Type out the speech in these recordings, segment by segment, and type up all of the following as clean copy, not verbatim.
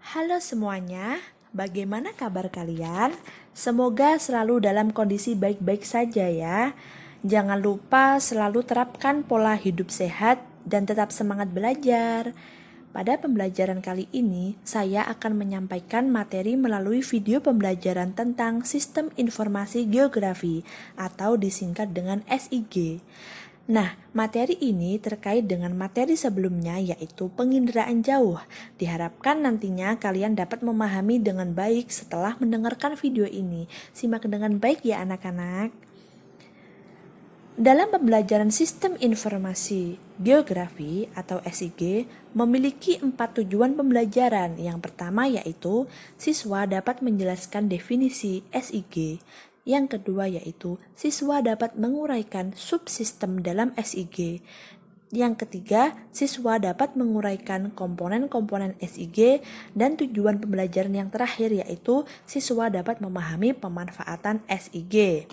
Halo semuanya, bagaimana kabar kalian? Semoga selalu dalam kondisi baik-baik saja ya. Jangan lupa selalu terapkan pola hidup sehat dan tetap semangat belajar. Pada pembelajaran kali ini, saya akan menyampaikan materi melalui video pembelajaran tentang Sistem Informasi Geografi atau disingkat dengan SIG. Nah, materi ini terkait dengan materi sebelumnya yaitu penginderaan jauh. Diharapkan nantinya kalian dapat memahami dengan baik setelah mendengarkan video ini. Simak dengan baik ya anak-anak. Dalam pembelajaran Sistem Informasi Geografi atau SIG memiliki 4 tujuan pembelajaran. Yang pertama yaitu siswa dapat menjelaskan definisi SIG. Yang kedua yaitu siswa dapat menguraikan subsistem dalam SIG. Yang ketiga, siswa dapat menguraikan komponen-komponen SIG, dan tujuan pembelajaran yang terakhir yaitu siswa dapat memahami pemanfaatan SIG.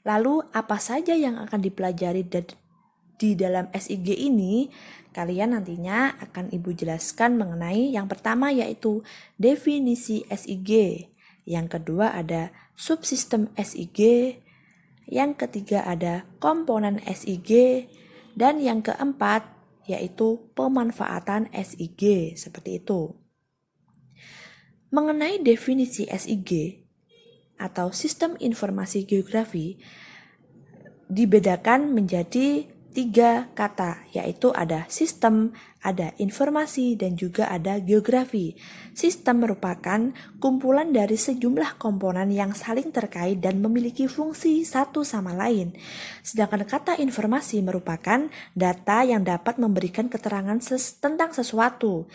Lalu apa saja yang akan dipelajari di dalam SIG ini? Kalian nantinya akan Ibu jelaskan mengenai yang pertama yaitu definisi SIG. Yang kedua ada subsistem SIG, yang ketiga ada komponen SIG, dan yang keempat yaitu pemanfaatan SIG, seperti itu. Mengenai definisi SIG atau Sistem Informasi Geografi dibedakan menjadi 3 kata, yaitu ada sistem, ada informasi, dan juga ada geografi. Sistem merupakan kumpulan dari sejumlah komponen yang saling terkait dan memiliki fungsi satu sama lain. Sedangkan kata informasi merupakan data yang dapat memberikan keterangan tentang sesuatu.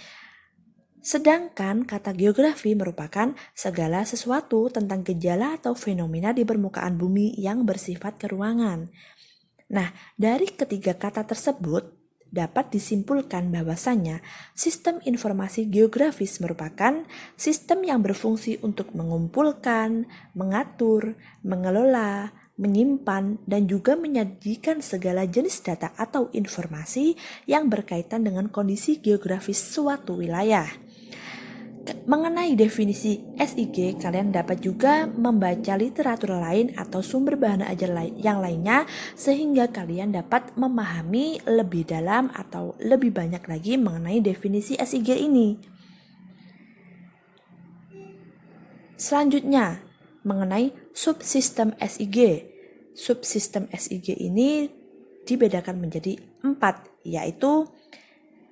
Sedangkan kata geografi merupakan segala sesuatu tentang gejala atau fenomena di permukaan bumi yang bersifat keruangan. Nah, dari ketiga kata tersebut dapat disimpulkan bahwasanya sistem informasi geografis merupakan sistem yang berfungsi untuk mengumpulkan, mengatur, mengelola, menyimpan, dan juga menyajikan segala jenis data atau informasi yang berkaitan dengan kondisi geografis suatu wilayah. Mengenai definisi SIG, kalian dapat juga membaca literatur lain atau sumber bahan ajar yang lainnya sehingga kalian dapat memahami lebih dalam atau lebih banyak lagi mengenai definisi SIG ini. Selanjutnya, mengenai subsistem SIG. Subsistem SIG ini dibedakan menjadi 4, yaitu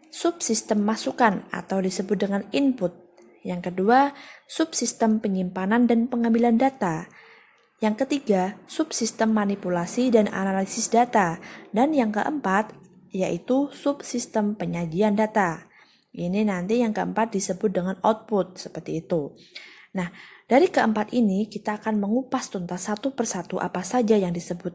subsistem masukan atau disebut dengan input. Yang kedua, subsistem penyimpanan dan pengambilan data. Yang ketiga, subsistem manipulasi dan analisis data. Dan yang keempat, yaitu subsistem penyajian data. Ini nanti yang keempat disebut dengan output, seperti itu. Nah, dari keempat ini kita akan mengupas tuntas satu persatu apa saja yang disebut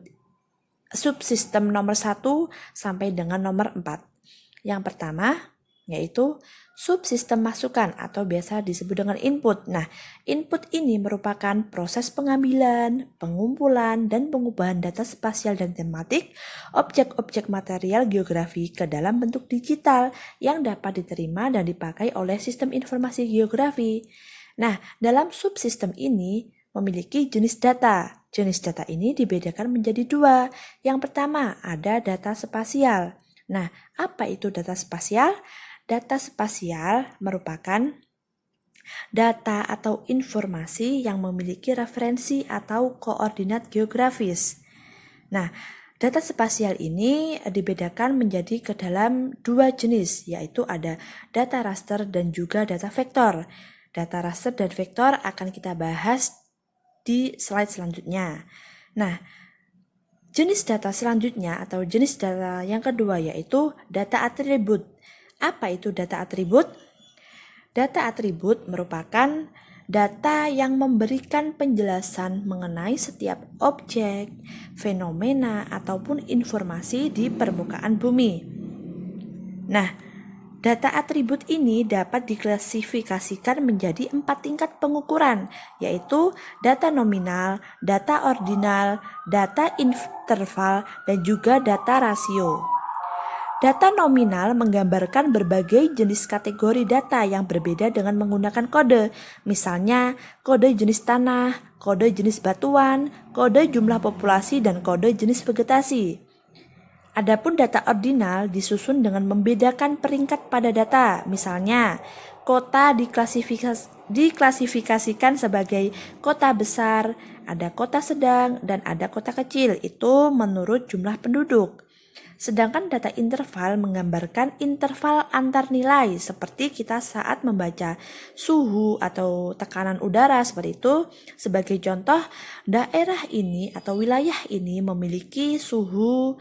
subsistem nomor 1 sampai dengan nomor 4. Yang pertama, yaitu subsistem masukan atau biasa disebut dengan input. Nah, input ini merupakan proses pengambilan, pengumpulan, dan pengubahan data spasial dan tematik objek-objek material geografi ke dalam bentuk digital yang dapat diterima dan dipakai oleh sistem informasi geografi. Nah, dalam subsistem ini memiliki jenis data. Jenis data ini dibedakan menjadi 2. Yang pertama ada data spasial. Nah, apa itu data spasial? Data spasial merupakan data atau informasi yang memiliki referensi atau koordinat geografis. Nah, data spasial ini dibedakan menjadi ke dalam 2 jenis, yaitu ada data raster dan juga data vektor. Data raster dan vektor akan kita bahas di slide selanjutnya. Nah, jenis data selanjutnya atau jenis data yang kedua yaitu data atribut. Apa itu data atribut? Data atribut merupakan data yang memberikan penjelasan mengenai setiap objek, fenomena, ataupun informasi di permukaan bumi. Nah, data atribut ini dapat diklasifikasikan menjadi 4 tingkat pengukuran, yaitu data nominal, data ordinal, data interval, dan juga data rasio. Data nominal menggambarkan berbagai jenis kategori data yang berbeda dengan menggunakan kode. Misalnya, kode jenis tanah, kode jenis batuan, kode jumlah populasi, dan kode jenis vegetasi. Adapun data ordinal disusun dengan membedakan peringkat pada data. Misalnya, kota diklasifikasikan sebagai kota besar, ada kota sedang, dan ada kota kecil. Itu menurut jumlah penduduk. Sedangkan data interval menggambarkan interval antar nilai, seperti kita saat membaca suhu atau tekanan udara seperti itu. Sebagai contoh, daerah ini atau wilayah ini memiliki suhu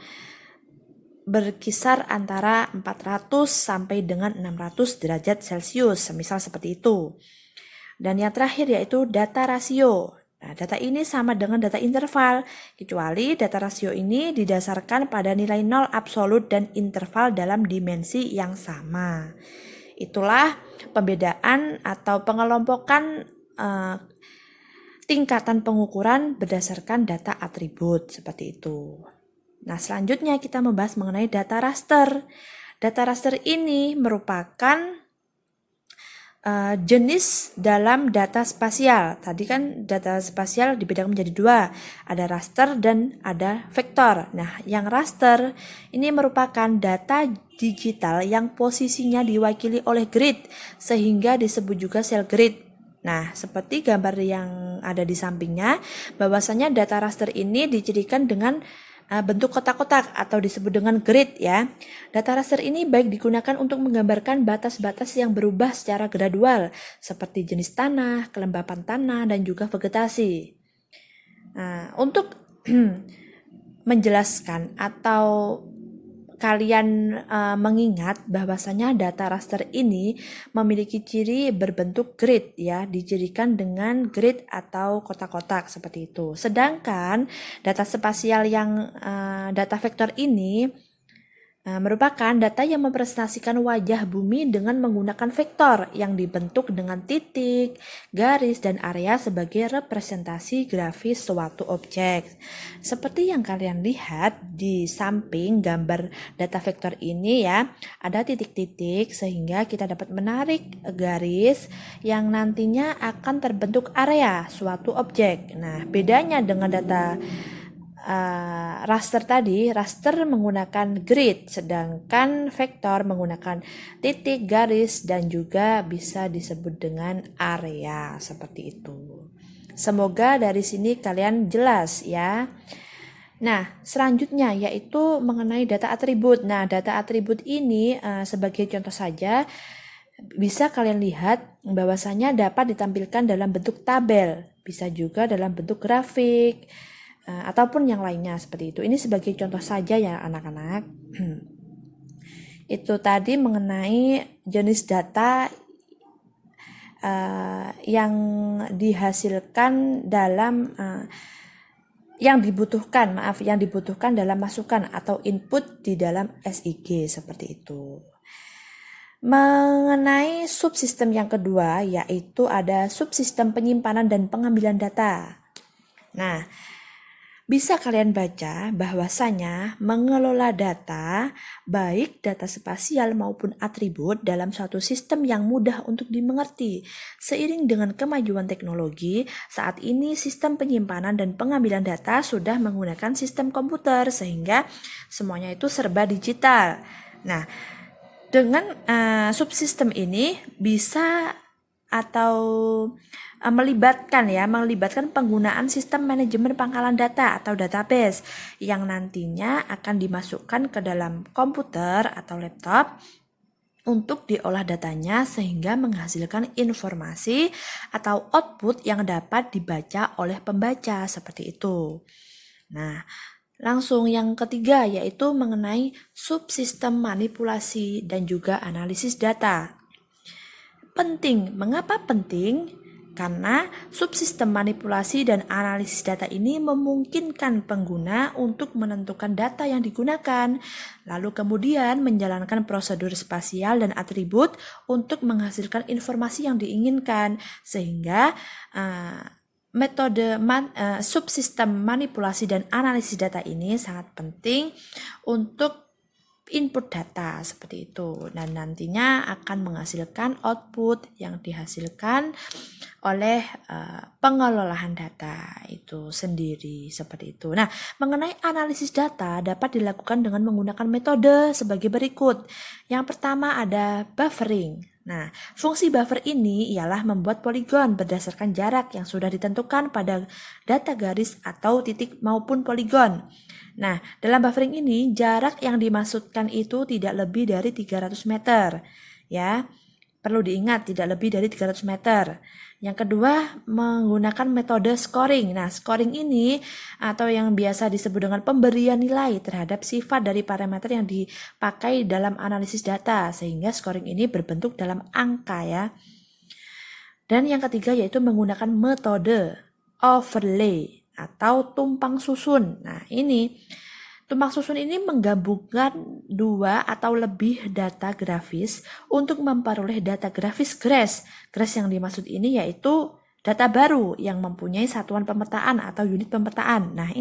berkisar antara 400 sampai dengan 600 derajat Celcius, semisal seperti itu. Dan yang terakhir yaitu data rasio. Nah, data ini sama dengan data interval, kecuali data rasio ini didasarkan pada nilai 0 absolut dan interval dalam dimensi yang sama. Itulah pembedaan atau pengelompokan tingkatan pengukuran berdasarkan data atribut, seperti itu. Nah, selanjutnya kita membahas mengenai data raster. Data raster ini merupakan jenis dalam data spasial. Tadi kan data spasial dibedakan menjadi dua, ada raster dan ada vektor. Nah, yang raster ini merupakan data digital yang posisinya diwakili oleh grid, sehingga disebut juga sel grid. Nah, seperti gambar yang ada di sampingnya, bahwasanya data raster ini dicirikan dengan bentuk kotak-kotak atau disebut dengan grid ya. Data raster ini baik digunakan untuk menggambarkan batas-batas yang berubah secara gradual seperti jenis tanah, kelembapan tanah, dan juga vegetasi. Nah, untuk menjelaskan atau kalian mengingat bahwasanya data raster ini memiliki ciri berbentuk grid ya, dicirikan dengan grid atau kotak-kotak seperti itu. Sedangkan data spasial yang data vektor ini merupakan data yang mempresentasikan wajah bumi dengan menggunakan vektor yang dibentuk dengan titik, garis, dan area sebagai representasi grafis suatu objek. Seperti yang kalian lihat di samping gambar data vektor ini ya, ada titik-titik sehingga kita dapat menarik garis yang nantinya akan terbentuk area suatu objek. Nah, bedanya dengan data raster tadi, raster menggunakan grid, sedangkan vektor menggunakan titik, garis, dan juga bisa disebut dengan area, seperti itu. Semoga dari sini kalian jelas ya. Nah, selanjutnya yaitu mengenai data atribut. Nah, data atribut ini sebagai contoh saja bisa kalian lihat bahwasanya dapat ditampilkan dalam bentuk tabel, bisa juga dalam bentuk grafik, ataupun yang lainnya seperti itu. Ini sebagai contoh saja ya anak-anak. Itu tadi mengenai jenis data yang dihasilkan dalam yang dibutuhkan dalam masukan atau input di dalam SIG seperti itu. Mengenai subsistem yang kedua yaitu ada subsistem penyimpanan dan pengambilan data. Nah, bisa kalian baca bahwasanya mengelola data, baik data spasial maupun atribut dalam suatu sistem yang mudah untuk dimengerti. Seiring dengan kemajuan teknologi, saat ini sistem penyimpanan dan pengambilan data sudah menggunakan sistem komputer sehingga semuanya itu serba digital. Nah, dengan subsistem ini bisa atau melibatkan penggunaan sistem manajemen pangkalan data atau database yang nantinya akan dimasukkan ke dalam komputer atau laptop untuk diolah datanya sehingga menghasilkan informasi atau output yang dapat dibaca oleh pembaca seperti itu. Nah, langsung yang ketiga yaitu mengenai subsistem manipulasi dan juga analisis data. Penting. Mengapa penting? Karena subsistem manipulasi dan analisis data ini memungkinkan pengguna untuk menentukan data yang digunakan, lalu kemudian menjalankan prosedur spasial dan atribut untuk menghasilkan informasi yang diinginkan, sehingga metode subsistem manipulasi dan analisis data ini sangat penting untuk input data seperti itu, dan nantinya akan menghasilkan output yang dihasilkan oleh pengelolaan data itu sendiri seperti itu. Nah, mengenai analisis data dapat dilakukan dengan menggunakan metode sebagai berikut. Yang pertama ada buffering. Nah, fungsi buffer ini ialah membuat poligon berdasarkan jarak yang sudah ditentukan pada data garis atau titik maupun poligon. Nah, dalam buffering ini jarak yang dimaksudkan itu tidak lebih dari 300 meter. Ya, perlu diingat tidak lebih dari 300 meter. Yang kedua, menggunakan metode scoring. Nah, scoring ini atau yang biasa disebut dengan pemberian nilai terhadap sifat dari parameter yang dipakai dalam analisis data, sehingga scoring ini berbentuk dalam angka ya. Dan yang ketiga yaitu menggunakan metode overlay atau tumpang susun. Nah, tumpang susun ini menggabungkan dua atau lebih data grafis untuk memperoleh data grafis GRASS. GRASS yang dimaksud ini yaitu data baru yang mempunyai satuan pemetaan atau unit pemetaan. Nah,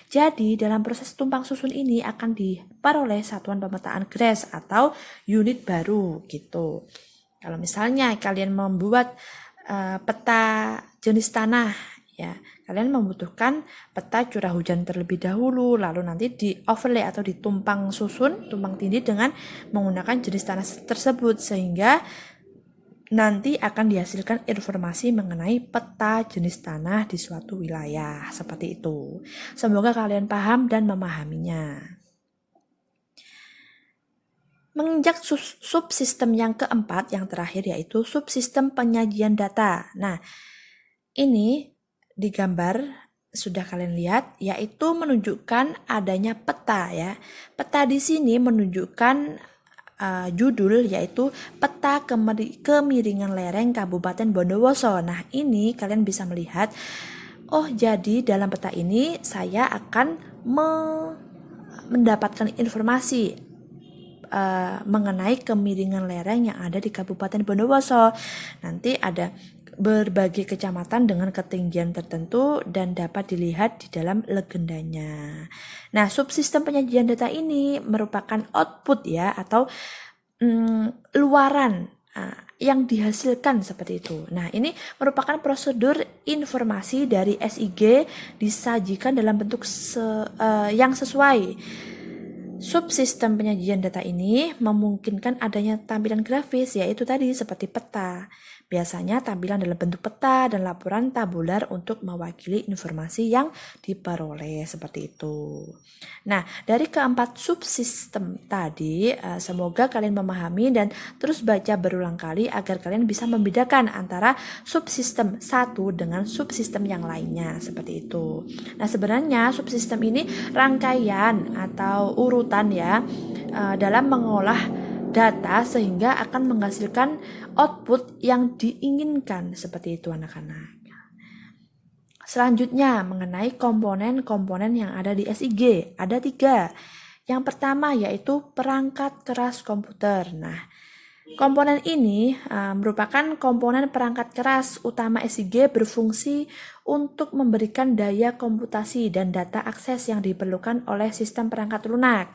jadi dalam proses tumpang susun ini akan diperoleh satuan pemetaan GRASS atau unit baru gitu. Kalau misalnya kalian membuat peta jenis tanah ya, kalian membutuhkan peta curah hujan terlebih dahulu, lalu nanti di overlay atau ditumpang susun, tumpang tindih dengan menggunakan jenis tanah tersebut, sehingga nanti akan dihasilkan informasi mengenai peta jenis tanah di suatu wilayah seperti itu. Semoga kalian paham dan memahaminya. Menginjak subsistem yang keempat, yang terakhir yaitu subsistem penyajian data. Nah, ini di gambar sudah kalian lihat, yaitu menunjukkan adanya peta ya. Peta di sini menunjukkan judul yaitu peta kemiringan lereng Kabupaten Bondowoso. Nah, ini kalian bisa melihat, oh jadi dalam peta ini saya akan mendapatkan informasi mengenai kemiringan lereng yang ada di Kabupaten Bondowoso. Nanti ada berbagai kecamatan dengan ketinggian tertentu dan dapat dilihat di dalam legendanya. Nah, subsistem penyajian data ini merupakan output ya atau luaran yang dihasilkan seperti itu. Nah, ini merupakan prosedur informasi dari SIG disajikan dalam bentuk yang sesuai. Subsistem penyajian data ini memungkinkan adanya tampilan grafis, yaitu tadi seperti peta. Biasanya tampilan dalam bentuk peta dan laporan tabular untuk mewakili informasi yang diperoleh seperti itu. Nah, dari keempat subsistem tadi, semoga kalian memahami dan terus baca berulang kali agar kalian bisa membedakan antara subsistem satu dengan subsistem yang lainnya seperti itu. Nah, sebenarnya subsistem ini rangkaian atau urutan ya dalam mengolah data sehingga akan menghasilkan output yang diinginkan seperti itu anak-anak. Selanjutnya mengenai komponen-komponen yang ada di SIG, ada 3. Yang pertama yaitu perangkat keras komputer. Nah, komponen ini merupakan komponen perangkat keras utama SIG berfungsi untuk memberikan daya komputasi dan data akses yang diperlukan oleh sistem perangkat lunak.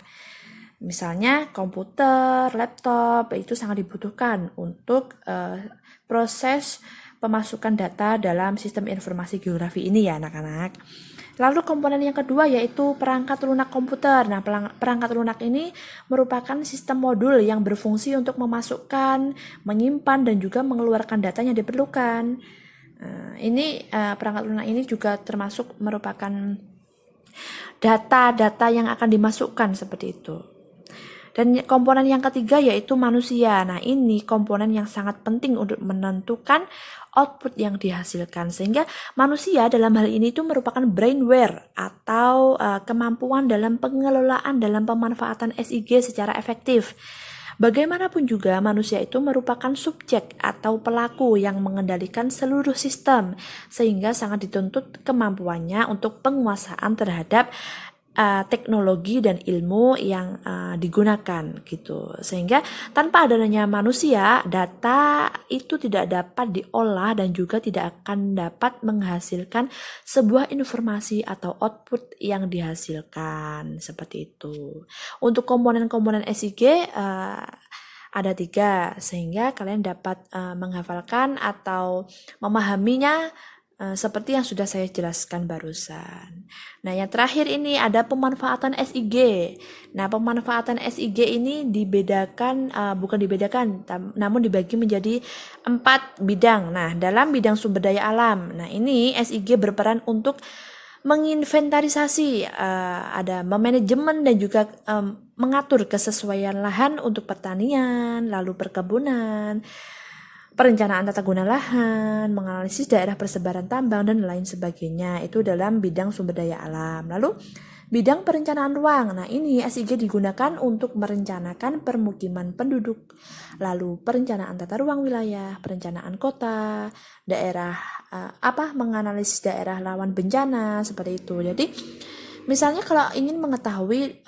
Misalnya komputer, laptop itu sangat dibutuhkan untuk proses pemasukan data dalam sistem informasi geografi ini ya anak-anak. Lalu komponen yang kedua yaitu perangkat lunak komputer. Nah, perangkat lunak ini merupakan sistem modul yang berfungsi untuk memasukkan, menyimpan, dan juga mengeluarkan data yang diperlukan. Perangkat lunak ini juga termasuk merupakan data-data yang akan dimasukkan seperti itu. Dan komponen yang ketiga yaitu manusia. Nah, ini komponen yang sangat penting untuk menentukan output yang dihasilkan. Sehingga manusia dalam hal ini itu merupakan brainware atau kemampuan dalam pengelolaan dalam pemanfaatan SIG secara efektif. Bagaimanapun juga manusia itu merupakan subjek atau pelaku yang mengendalikan seluruh sistem. Sehingga sangat dituntut kemampuannya untuk penguasaan terhadap teknologi dan ilmu yang digunakan gitu. Sehingga tanpa adanya manusia, data itu tidak dapat diolah dan juga tidak akan dapat menghasilkan sebuah informasi atau output yang dihasilkan seperti itu. Untuk komponen-komponen SIG ada 3, sehingga kalian dapat menghafalkan atau memahaminya seperti yang sudah saya jelaskan barusan. Nah, yang terakhir ini ada pemanfaatan SIG. Nah, pemanfaatan SIG ini dibedakan, bukan dibedakan, namun dibagi menjadi 4 bidang. Nah, dalam bidang sumber daya alam, nah ini SIG berperan untuk menginventarisasi, ada memanajemen dan juga mengatur kesesuaian lahan untuk pertanian, lalu perkebunan, perencanaan tata guna lahan, menganalisis daerah persebaran tambang, dan lain sebagainya. Itu dalam bidang sumber daya alam. Lalu bidang perencanaan ruang. Nah, ini SIG digunakan untuk merencanakan permukiman penduduk, lalu perencanaan tata ruang wilayah, perencanaan kota, daerah menganalisis daerah rawan bencana seperti itu. Jadi misalnya kalau ingin mengetahui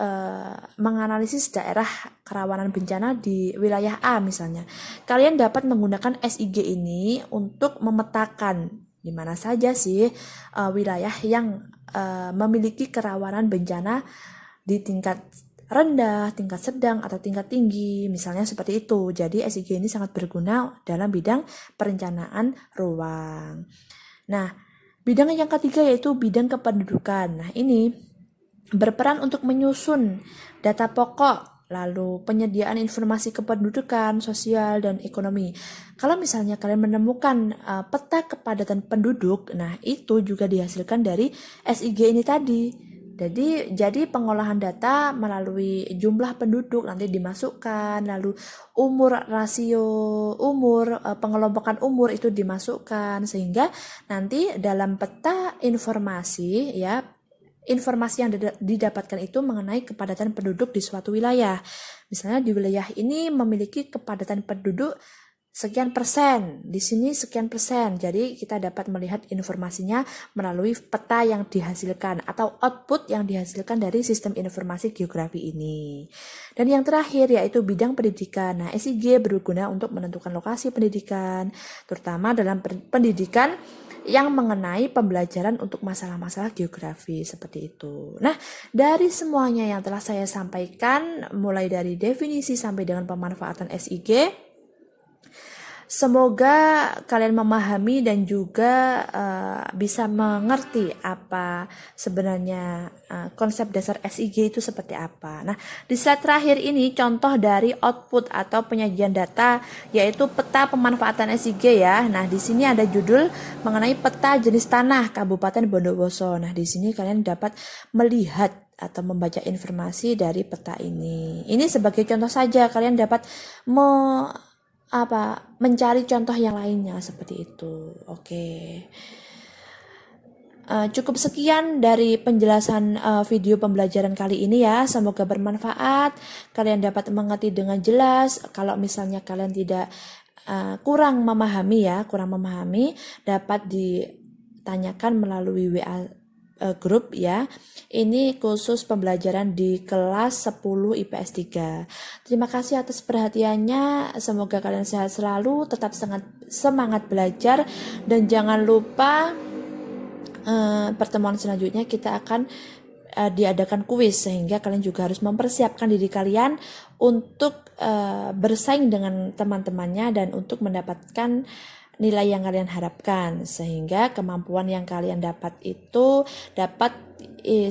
menganalisis daerah kerawanan bencana di wilayah A misalnya, kalian dapat menggunakan SIG ini untuk memetakan di mana saja sih wilayah yang memiliki kerawanan bencana di tingkat rendah, tingkat sedang, atau tingkat tinggi, misalnya seperti itu. Jadi SIG ini sangat berguna dalam bidang perencanaan ruang. Nah, bidang yang ketiga yaitu bidang kependudukan. Nah, ini berperan untuk menyusun data pokok, lalu penyediaan informasi kependudukan, sosial, dan ekonomi. Kalau misalnya kalian menemukan peta kepadatan penduduk, nah itu juga dihasilkan dari SIG ini tadi. Jadi pengolahan data melalui jumlah penduduk nanti dimasukkan, lalu rasio umur, pengelompokan umur itu dimasukkan, sehingga nanti dalam peta informasi ya, informasi yang didapatkan itu mengenai kepadatan penduduk di suatu wilayah. Misalnya di wilayah ini memiliki kepadatan penduduk sekian persen, di sini sekian persen. Jadi kita dapat melihat informasinya melalui peta yang dihasilkan atau output yang dihasilkan dari sistem informasi geografi ini. Dan yang terakhir yaitu bidang pendidikan. Nah, SIG berguna untuk menentukan lokasi pendidikan, terutama dalam pendidikan yang mengenai pembelajaran untuk masalah-masalah geografi seperti itu. Nah, dari semuanya yang telah saya sampaikan, mulai dari definisi sampai dengan pemanfaatan SIG, semoga kalian memahami dan juga bisa mengerti apa sebenarnya konsep dasar SIG itu seperti apa. Nah, di slide terakhir ini contoh dari output atau penyajian data, yaitu peta pemanfaatan SIG ya. Nah, di sini ada judul mengenai peta jenis tanah Kabupaten Bondowoso. Nah, di sini kalian dapat melihat atau membaca informasi dari peta ini. Ini sebagai contoh saja, kalian dapat mencari contoh yang lainnya seperti itu. Oke. Cukup sekian dari penjelasan video pembelajaran kali ini ya. Semoga bermanfaat. Kalian dapat mengerti dengan jelas. Kalau misalnya kalian tidak kurang memahami, dapat ditanyakan melalui WA grup ya. Ini khusus pembelajaran di kelas 10 IPS 3. Terima kasih atas perhatiannya. Semoga kalian sehat selalu, tetap semangat belajar, dan jangan lupa pertemuan selanjutnya kita akan diadakan kuis, sehingga kalian juga harus mempersiapkan diri kalian untuk bersaing dengan teman-temannya dan untuk mendapatkan nilai yang kalian harapkan, sehingga kemampuan yang kalian dapat itu dapat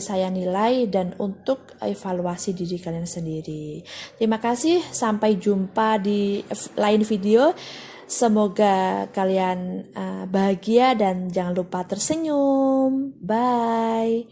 saya nilai dan untuk evaluasi diri kalian sendiri. Terima kasih, sampai jumpa di lain video. Semoga kalian bahagia dan jangan lupa tersenyum. Bye.